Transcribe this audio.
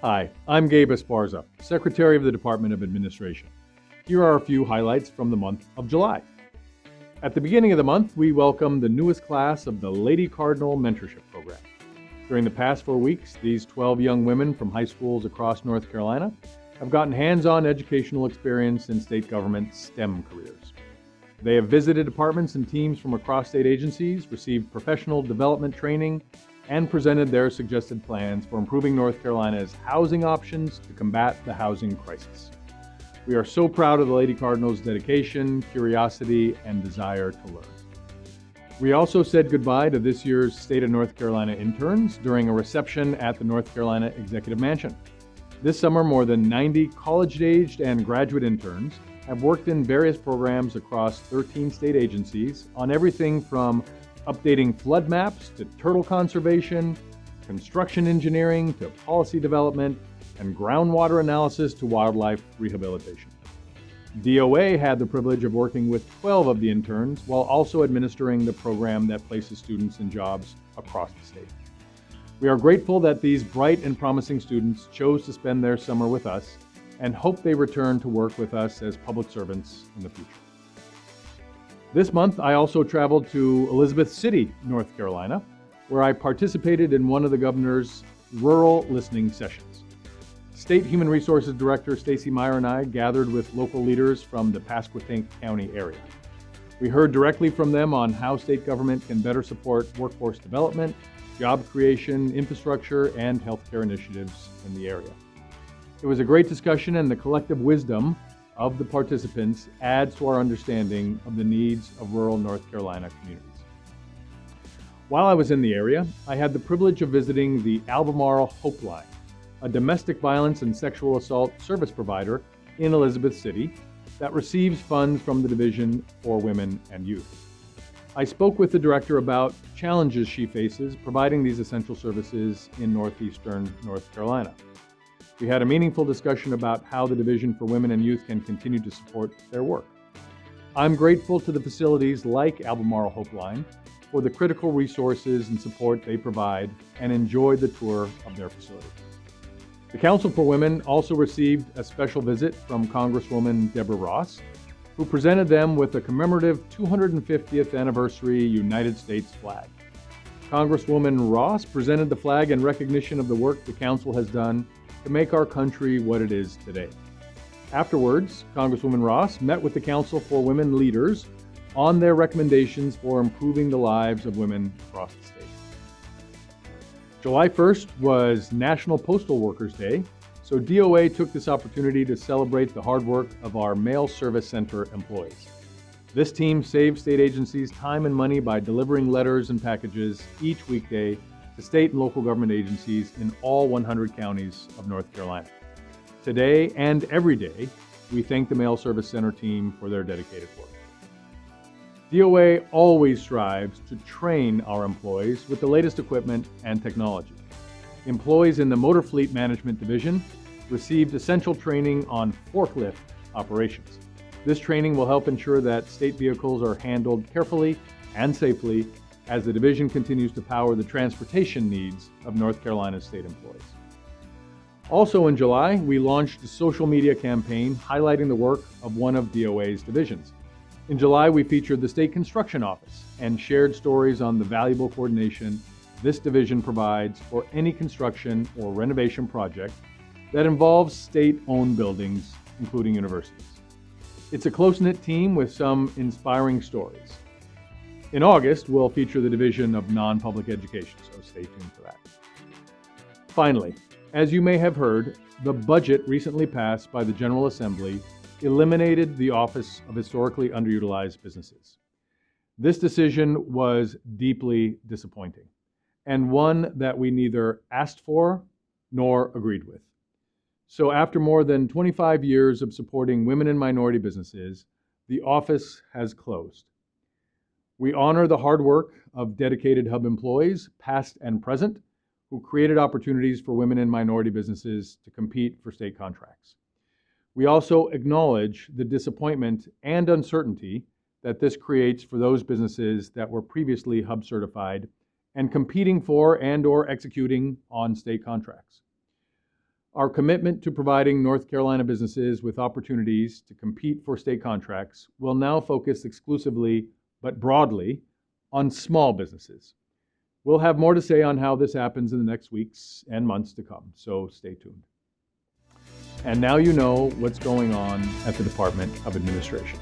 Hi, I'm Gabe Esparza, Secretary of the Department of Administration. Here are a few highlights from the month of July. At the beginning of the month, we welcomed the newest class of the Lady Cardinal Mentorship Program. During the past 4 weeks, these 12 young women from high schools across North Carolina have gotten hands-on educational experience in state government STEM careers. They have visited departments and teams from across state agencies, received professional development training, and presented their suggested plans for improving North Carolina's housing options to combat the housing crisis. We are so proud of the Lady Cardinals' dedication, curiosity, and desire to learn. We also said goodbye to this year's State of North Carolina interns during a reception at the North Carolina Executive Mansion. This summer, more than 90 college-aged and graduate interns have worked in various programs across 13 state agencies on everything from updating flood maps to turtle conservation, construction engineering to policy development, and groundwater analysis to wildlife rehabilitation. DOA had the privilege of working with 12 of the interns while also administering the program that places students in jobs across the state. We are grateful that these bright and promising students chose to spend their summer with us and hope they return to work with us as public servants in the future. This month, I also traveled to Elizabeth City, North Carolina, where I participated in one of the governor's rural listening sessions. State Human Resources Director Stacy Meyer and I gathered with local leaders from the Pasquotank County area. We heard directly from them on how state government can better support workforce development, job creation, infrastructure, and healthcare initiatives in the area. It was a great discussion, and the collective wisdom of the participants adds to our understanding of the needs of rural North Carolina communities. While I was in the area, I had the privilege of visiting the Albemarle Hope Line, a domestic violence and sexual assault service provider in Elizabeth City that receives funds from the Division for Women and Youth. I spoke with the director about challenges she faces providing these essential services in northeastern North Carolina. We had a meaningful discussion about how the Division for Women and Youth can continue to support their work. I'm grateful to the facilities like Albemarle Hope Line for the critical resources and support they provide, and enjoyed the tour of their facility. The Council for Women also received a special visit from Congresswoman Deborah Ross, who presented them with a commemorative 250th anniversary United States flag. Congresswoman Ross presented the flag in recognition of the work the Council has done to make our country what it is today. Afterwards, Congresswoman Ross met with the Council for Women leaders on their recommendations for improving the lives of women across the state. July 1st was National Postal Workers Day, so DOA took this opportunity to celebrate the hard work of our Mail Service Center employees. This team saves state agencies time and money by delivering letters and packages each weekday to state and local government agencies in all 100 counties of North Carolina. Today and every day, we thank the Mail Service Center team for their dedicated work. DOA always strives to train our employees with the latest equipment and technology. Employees in the Motor Fleet Management Division received essential training on forklift operations. This training will help ensure that state vehicles are handled carefully and safely as the division continues to power the transportation needs of North Carolina's state employees. Also in July, we launched a social media campaign highlighting the work of one of DOA's divisions. In July, we featured the State Construction Office and shared stories on the valuable coordination this division provides for any construction or renovation project that involves state-owned buildings, including universities. It's a close-knit team with some inspiring stories. In August, we'll feature the Division of Non-Public Education, so stay tuned for that. Finally, as you may have heard, the budget recently passed by the General Assembly eliminated the Office of Historically Underutilized Businesses. This decision was deeply disappointing, and one that we neither asked for nor agreed with. So after more than 25 years of supporting women and minority businesses, the office has closed. We honor the hard work of dedicated Hub employees, past and present, who created opportunities for women and minority businesses to compete for state contracts. We also acknowledge the disappointment and uncertainty that this creates for those businesses that were previously Hub certified and competing for and/or executing on state contracts. Our commitment to providing North Carolina businesses with opportunities to compete for state contracts will now focus exclusively, but broadly, on small businesses. We'll have more to say on how this happens in the next weeks and months to come, so stay tuned. And now you know what's going on at the Department of Administration.